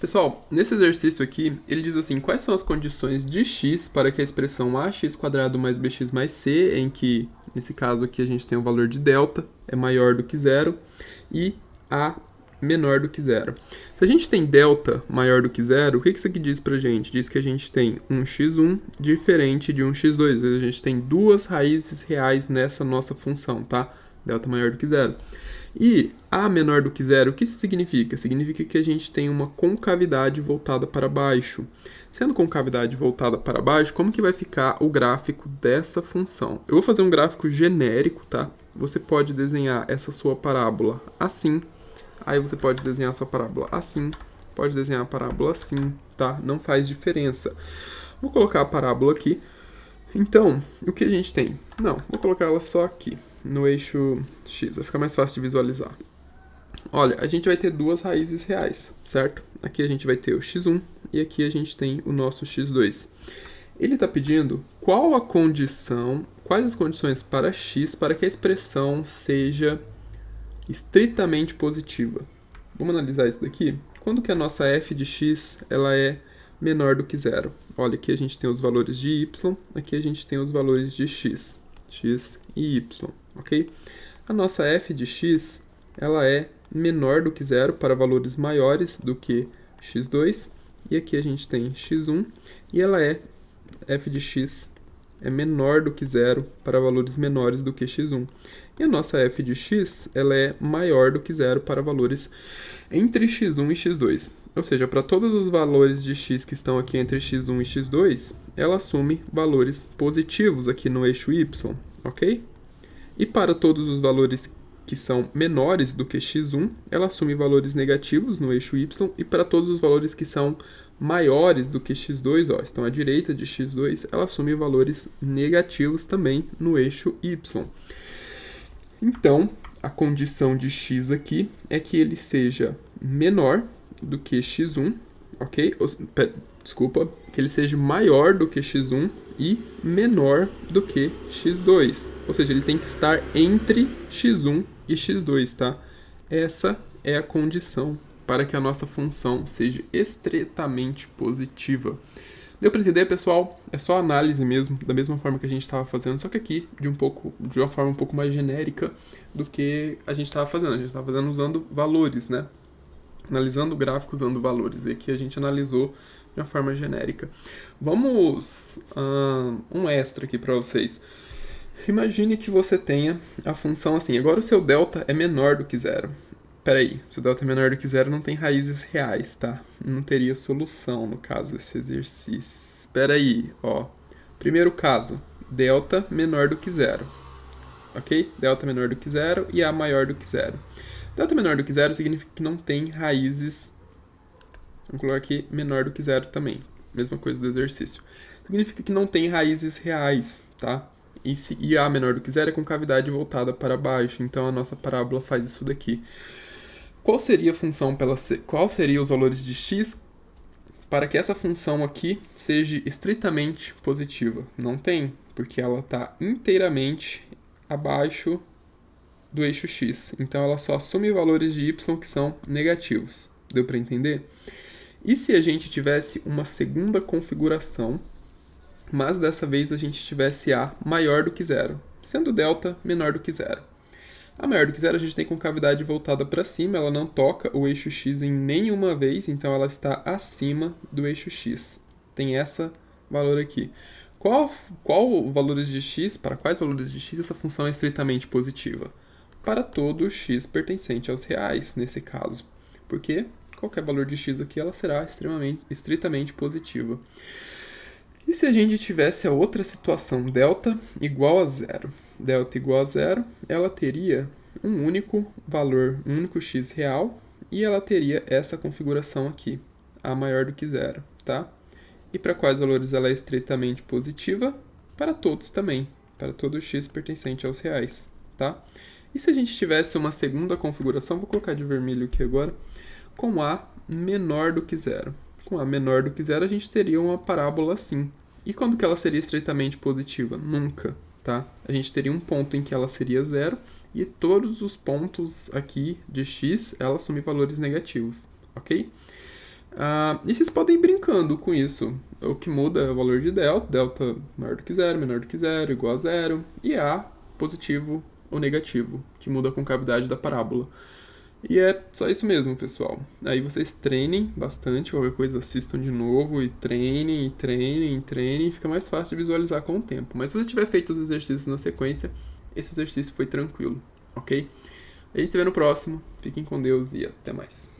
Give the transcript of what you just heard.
Pessoal, nesse exercício aqui, ele diz assim, quais são as condições de x para que a expressão ax² mais bx mais c, em que, nesse caso aqui, a gente tem o valor de delta, é maior do que zero, e a menor do que zero. Se a gente tem delta maior do que zero, o que isso aqui diz pra gente? Diz que a gente tem um x1 diferente de um x2, a gente tem duas raízes reais nessa nossa função, tá? Delta maior do que zero. E a menor do que zero, o que isso significa? Significa que a gente tem uma concavidade voltada para baixo. Sendo concavidade voltada para baixo, como que vai ficar o gráfico dessa função? Eu vou fazer um gráfico genérico, tá? Você pode desenhar essa sua parábola assim, aí você pode desenhar a sua parábola assim, pode desenhar a parábola assim, tá? Não faz diferença. Vou colocar a parábola aqui. Então, o que a gente tem? Não, vou colocar ela só aqui, no eixo x, vai ficar mais fácil de visualizar. Olha, a gente vai ter duas raízes reais, certo? Aqui a gente vai ter o x1 e aqui a gente tem o nosso x2. Ele está pedindo quais as condições para x para que a expressão seja estritamente positiva. Vamos analisar isso daqui? Quando que a nossa f de x ela é menor do que zero? Olha, aqui a gente tem os valores de y, aqui a gente tem os valores de x e y, ok? A nossa f de x ela é menor do que zero para valores maiores do que x2, e aqui a gente tem x1, e f de x é menor do que zero para valores menores do que x1. E a nossa f de x ela é maior do que zero para valores entre x1 e x2. Ou seja, para todos os valores de x que estão aqui entre x1 e x2, ela assume valores positivos aqui no eixo y, ok? E para todos os valores que são menores do que x1, ela assume valores negativos no eixo y, e para todos os valores que são maiores do que x2, ó, estão à direita de x2, ela assume valores negativos também no eixo y. Então, a condição de x aqui é que ele seja menor do que x1, ok? Desculpa, que ele seja maior do que x1 e menor do que x2. Ou seja, ele tem que estar entre x1 e x2, tá? Essa é a condição para que a nossa função seja estritamente positiva. Deu para entender, pessoal? É só análise mesmo, da mesma forma que a gente estava fazendo, só que aqui de uma forma um pouco mais genérica do que a gente estava fazendo. A gente estava fazendo usando valores, né? Analisando o gráfico usando valores. E aqui a gente analisou de uma forma genérica. Vamos um extra aqui para vocês. Imagine que você tenha a função assim. Agora o seu delta é menor do que zero. Peraí, se o delta é menor do que zero, não tem raízes reais, tá? Não teria solução, no caso, esse exercício. Peraí, ó. Primeiro caso, delta menor do que zero. Ok? Delta menor do que zero e A maior do que zero. Delta menor do que zero significa que não tem raízes. Vamos colocar aqui menor do que zero também. Mesma coisa do exercício. Significa que não tem raízes reais, tá? E A menor do que zero é concavidade voltada para baixo. Então a nossa parábola faz isso daqui. Qual seria a função qual seriam os valores de x para que essa função aqui seja estritamente positiva? Não tem, porque ela está inteiramente abaixo do eixo x. Então ela só assume valores de y que são negativos. Deu para entender? E se a gente tivesse uma segunda configuração, mas dessa vez a gente tivesse A maior do que zero, sendo delta menor do que zero? A maior do que zero a gente tem concavidade voltada para cima, ela não toca o eixo x em nenhuma vez, então ela está acima do eixo x. Tem esse valor aqui. Para quais valores de x essa função é estritamente positiva? Para todo x pertencente aos reais, nesse caso. Porque qualquer valor de x aqui ela será estritamente positiva. E se a gente tivesse a outra situação, delta igual a zero? Delta igual a zero, ela teria um único valor, um único x real, e ela teria essa configuração aqui, A maior do que zero, tá? E para quais valores ela é estritamente positiva? Para todos também, para todo x pertencente aos reais, tá? E se a gente tivesse uma segunda configuração, vou colocar de vermelho aqui agora, com A menor do que zero. Com A menor do que zero, a gente teria uma parábola assim. E quando que ela seria estritamente positiva? Nunca, tá? A gente teria um ponto em que ela seria zero, e todos os pontos aqui de x, ela assume valores negativos, ok? E vocês podem ir brincando com isso. O que muda é o valor de delta, delta maior do que zero, menor do que zero, igual a zero, e A positivo ou negativo, que muda a concavidade da parábola. E é só isso mesmo, pessoal. Aí vocês treinem bastante, qualquer coisa assistam de novo e treinem, e treinem, e treinem, e fica mais fácil de visualizar com o tempo. Mas se você tiver feito os exercícios na sequência, esse exercício foi tranquilo, ok? A gente se vê no próximo. Fiquem com Deus e até mais.